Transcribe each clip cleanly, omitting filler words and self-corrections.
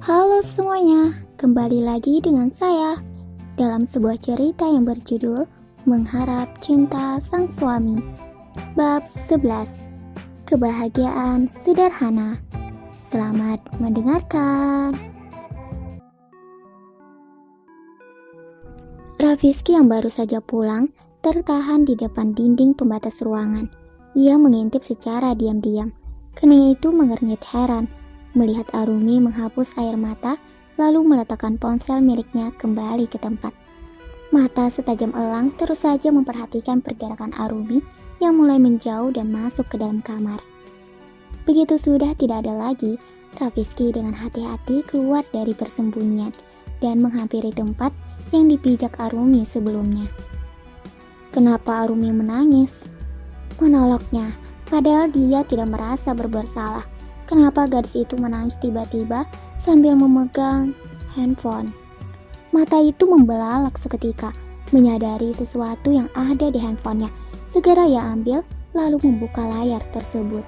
Halo semuanya, kembali lagi dengan saya dalam sebuah cerita yang berjudul Mengharap Cinta Sang Suami. Bab 11. Kebahagiaan Sederhana. Selamat mendengarkan. Rafizky yang baru saja pulang tertahan di depan dinding pembatas ruangan. Ia mengintip secara diam-diam. Kening itu mengernyit heran melihat Arumi menghapus air mata lalu meletakkan ponsel miliknya kembali ke tempat. Mata setajam elang terus saja memperhatikan pergerakan Arumi yang mulai menjauh dan masuk ke dalam kamar. Begitu sudah tidak ada lagi, Rafizky dengan hati-hati keluar dari persembunyian dan menghampiri tempat yang dipijak Arumi sebelumnya. Kenapa Arumi menangis? Menolaknya, padahal dia tidak merasa bersalah. Kenapa gadis itu menangis tiba-tiba sambil memegang handphone? Mata itu membelalak seketika, menyadari sesuatu yang ada di handphonenya. Segera ia ambil, lalu membuka layar tersebut.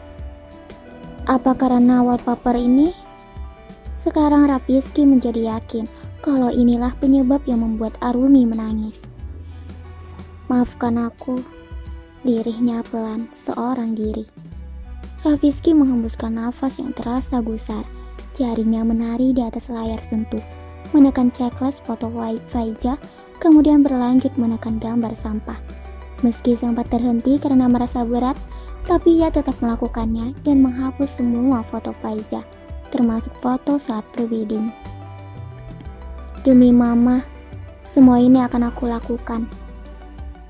Apa karena wallpaper ini? Sekarang Rafizky menjadi yakin kalau inilah penyebab yang membuat Arumi menangis. Maafkan aku, lirihnya pelan seorang diri. Rafizky menghembuskan nafas yang terasa gusar. Jarinya menari di atas layar sentuh, menekan checklist foto Faiza, kemudian berlanjut menekan gambar sampah. Meski sempat terhenti karena merasa berat, tapi ia tetap melakukannya dan menghapus semua foto Faiza, termasuk foto saat prewedding. Demi Mama, semua ini akan aku lakukan.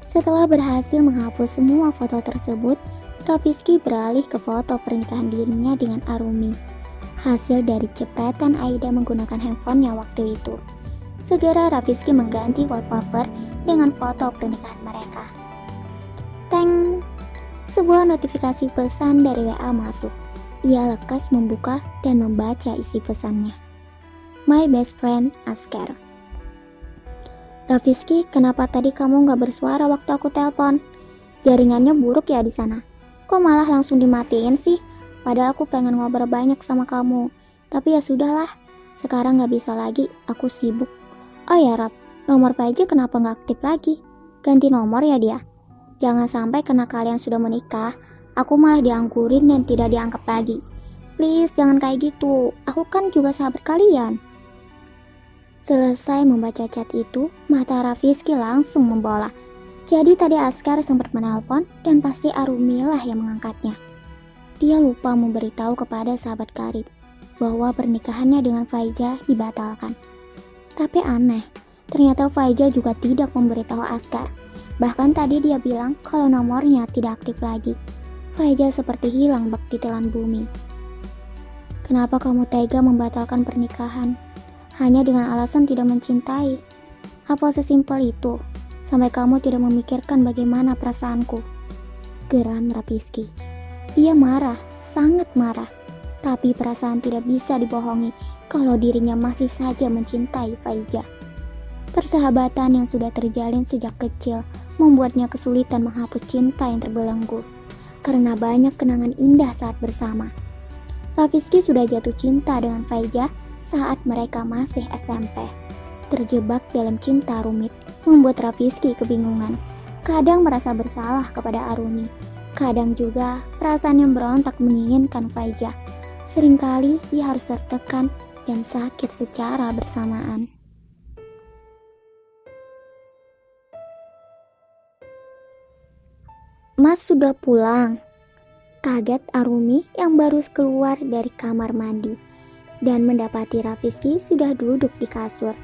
Setelah berhasil menghapus semua foto tersebut, Rafizky beralih ke foto pernikahan dirinya dengan Arumi, hasil dari jepretan Aida menggunakan handphonenya waktu itu. Segera Rafizky mengganti wallpaper dengan foto pernikahan mereka. Teng! Sebuah notifikasi pesan dari WA masuk. Ia lekas membuka dan membaca isi pesannya. My best friend Askar. Rafizky, kenapa tadi kamu gak bersuara waktu aku telepon? Jaringannya buruk ya di sana. Kok malah langsung dimatiin sih? Padahal aku pengen ngobrol banyak sama kamu. Tapi ya sudahlah, sekarang gak bisa lagi, aku sibuk. Oh ya Raf, nomor Faiza kenapa gak aktif lagi? Ganti nomor ya dia? Jangan sampai karena kalian sudah menikah, aku malah dianggurin dan tidak dianggap lagi. Please jangan kayak gitu, aku kan juga sahabat kalian. Selesai membaca chat itu, mata Rafizky langsung membola. Jadi tadi Askar sempat menelpon dan pasti Arumi lah yang mengangkatnya. Dia lupa memberitahu kepada sahabat karib bahwa pernikahannya dengan Faiza dibatalkan. Tapi aneh, ternyata Faiza juga tidak memberitahu Askar. Bahkan tadi dia bilang kalau nomornya tidak aktif lagi. Faiza seperti hilang bak di telan bumi. Kenapa kamu tega membatalkan pernikahan? Hanya dengan alasan tidak mencintai? Apa sesimpel itu? Sampai kamu tidak memikirkan bagaimana perasaanku. Geram Rafizky. Ia marah, sangat marah. Tapi perasaan tidak bisa dibohongi kalau dirinya masih saja mencintai Faiza. Persahabatan yang sudah terjalin sejak kecil membuatnya kesulitan menghapus cinta yang terbelenggu. Karena banyak kenangan indah saat bersama. Rafizky sudah jatuh cinta dengan Faiza saat mereka masih SMP. Terjebak dalam cinta rumit membuat Rafizky kebingungan. Kadang merasa bersalah kepada Arumi, kadang juga perasaan yang berontak menginginkan Faiza. Seringkali ia harus tertekan dan sakit secara bersamaan. Mas sudah pulang? Kaget Arumi yang baru keluar dari kamar mandi dan mendapati Rafizky sudah duduk di kasur.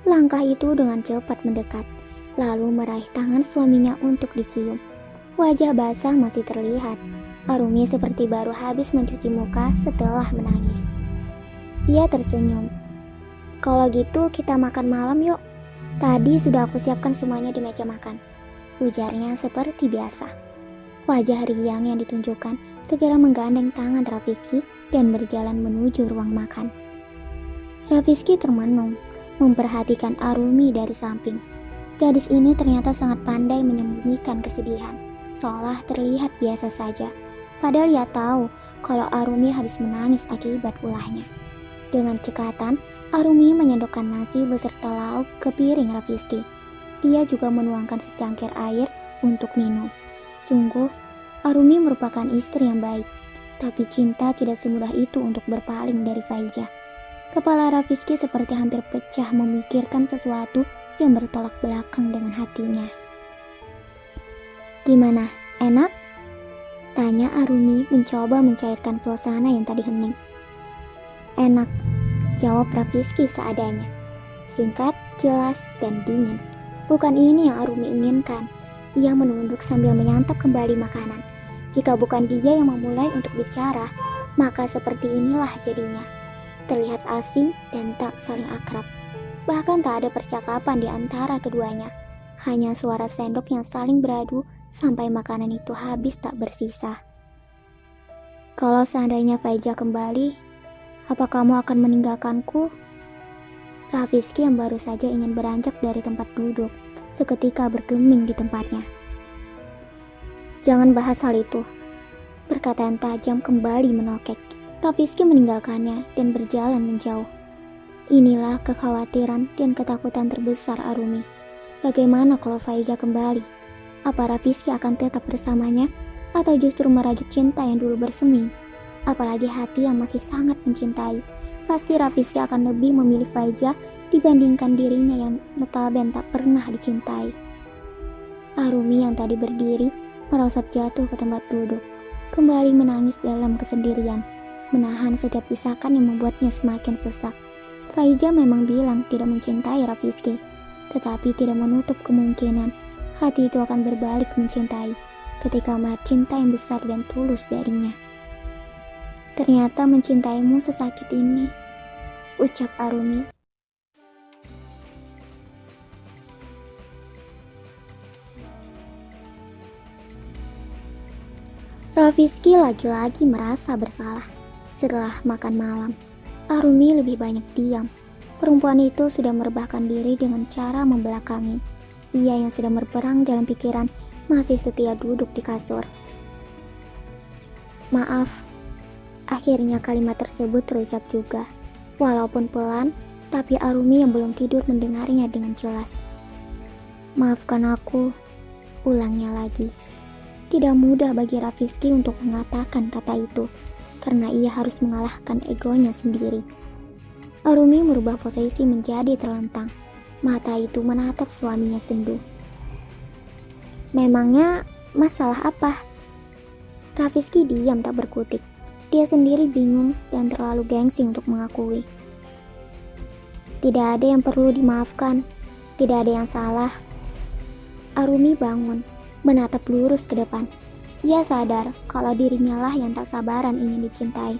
Langkah itu dengan cepat mendekat, lalu meraih tangan suaminya untuk dicium. Wajah basah masih terlihat. Arumi seperti baru habis mencuci muka setelah menangis. Dia tersenyum. Kalau gitu kita makan malam yuk. Tadi sudah aku siapkan semuanya di meja makan. Ujarnya seperti biasa. Wajah riang yang ditunjukkan segera menggandeng tangan Rafizky dan berjalan menuju ruang makan. Rafizky termenung, memperhatikan Arumi dari samping. Gadis ini ternyata sangat pandai menyembunyikan kesedihan, seolah terlihat biasa saja. Padahal ia tahu kalau Arumi habis menangis akibat ulahnya. Dengan cekatan, Arumi menyendokkan nasi beserta lauk ke piring Rafizky. Ia juga menuangkan secangkir air untuk minum. Sungguh, Arumi merupakan istri yang baik, tapi cinta tidak semudah itu untuk berpaling dari Faiza. Kepala Rafizky seperti hampir pecah memikirkan sesuatu yang bertolak belakang dengan hatinya. "Gimana, enak?" tanya Arumi mencoba mencairkan suasana yang tadi hening. "Enak," jawab Rafizky seadanya. Singkat, jelas, dan dingin. Bukan ini yang Arumi inginkan. Ia menunduk sambil menyantap kembali makanan. Jika bukan dia yang memulai untuk bicara, maka seperti inilah jadinya. Terlihat asing dan tak saling akrab. Bahkan tak ada percakapan di antara keduanya. Hanya suara sendok yang saling beradu sampai makanan itu habis tak bersisa. "Kalau seandainya Faiza kembali, apa kamu akan meninggalkanku?" Rafizky yang baru saja ingin beranjak dari tempat duduk, seketika bergeming di tempatnya. "Jangan bahas hal itu." Perkataan tajam kembali menokek. Rafizky meninggalkannya dan berjalan menjauh. Inilah kekhawatiran dan ketakutan terbesar Arumi. Bagaimana kalau Faiza kembali? Apa Rafizky akan tetap bersamanya atau justru merajut cinta yang dulu bersemi? Apalagi hati yang masih sangat mencintai. Pasti Rafizky akan lebih memilih Faiza dibandingkan dirinya yang notabene tak pernah dicintai. Arumi yang tadi berdiri merosot jatuh ke tempat duduk, kembali menangis dalam kesendirian, menahan setiap isakan yang membuatnya semakin sesak. Faiza memang bilang tidak mencintai Rafizky, tetapi tidak menutup kemungkinan hati itu akan berbalik mencintai ketika melihat cinta yang besar dan tulus darinya. "Ternyata mencintaimu sesakit ini," ucap Arumi. Rafizky lagi-lagi merasa bersalah. Setelah makan malam, Arumi lebih banyak diam. Perempuan itu sudah merebahkan diri dengan cara membelakangi. Ia yang sedang berperang dalam pikiran masih setia duduk di kasur. "Maaf." Akhirnya kalimat tersebut terucap juga. Walaupun pelan, tapi Arumi yang belum tidur mendengarnya dengan jelas. "Maafkan aku," ulangnya lagi. Tidak mudah bagi Rafizky untuk mengatakan kata itu, karena ia harus mengalahkan egonya sendiri. Arumi merubah posisi menjadi terlentang. Mata itu menatap suaminya sendu. "Memangnya masalah apa?" Rafizky diam tak berkutik. Dia sendiri bingung dan terlalu gengsi untuk mengakui. "Tidak ada yang perlu dimaafkan. Tidak ada yang salah." Arumi bangun, menatap lurus ke depan. Ia sadar kalau dirinya lah yang tak sabaran ingin dicintai.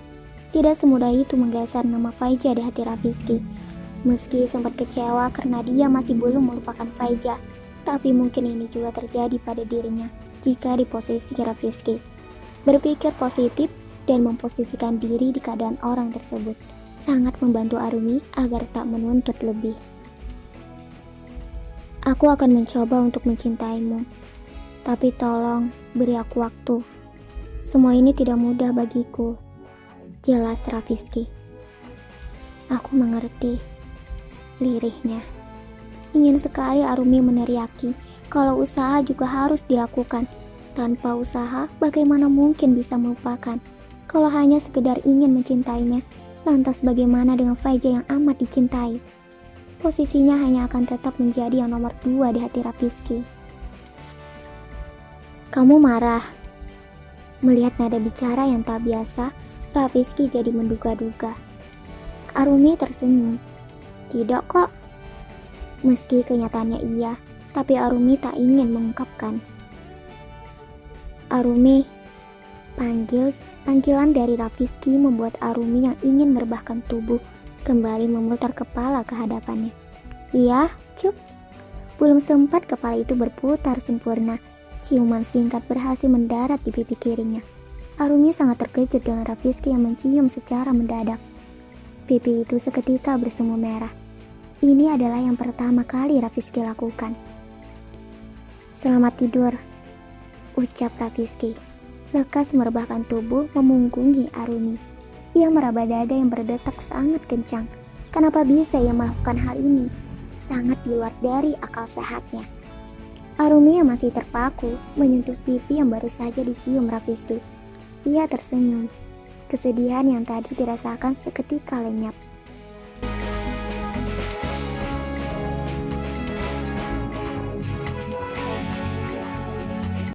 Tidak semudah itu menggeser nama Faiza di hati Rafizky. Meski sempat kecewa karena dia masih belum melupakan Faiza, tapi mungkin ini juga terjadi pada dirinya jika di posisi Rafizky. Berpikir positif dan memposisikan diri di keadaan orang tersebut sangat membantu Arumi agar tak menuntut lebih. "Aku akan mencoba untuk mencintaimu. Tapi tolong beri aku waktu. Semua ini tidak mudah bagiku," jelas Rafizky. "Aku mengerti," lirihnya. Ingin sekali Arumi meneriaki kalau usaha juga harus dilakukan. Tanpa usaha, bagaimana mungkin bisa melupakan? Kalau hanya sekedar ingin mencintainya, lantas bagaimana dengan Faiza yang amat dicintai? Posisinya hanya akan tetap menjadi yang nomor 2 di hati Rafizky. "Kamu marah?" Melihat nada bicara yang tak biasa, Rafizky jadi menduga-duga. Arumi tersenyum. "Tidak kok." Meski kenyataannya iya, tapi Arumi tak ingin mengungkapkan. "Arumi," panggilan dari Rafizky membuat Arumi yang ingin merebahkan tubuh kembali memutar kepala ke hadapannya. "Iya, Cuk." Belum sempat kepala itu berputar sempurna, ciuman singkat berhasil mendarat di pipi kirinya. Arumi sangat terkejut dengan Rafizky yang mencium secara mendadak. Pipi itu seketika bersemu merah. Ini adalah yang pertama kali Rafizky lakukan. "Selamat tidur," ucap Rafizky. Lekas merebahkan tubuh memunggungi Arumi. Ia meraba dada yang berdetak sangat kencang. Kenapa bisa ia melakukan hal ini? Sangat di luar dari akal sehatnya. Arumi yang masih terpaku menyentuh pipi yang baru saja dicium Rafisti. Ia tersenyum. Kesedihan yang tadi dirasakan seketika lenyap.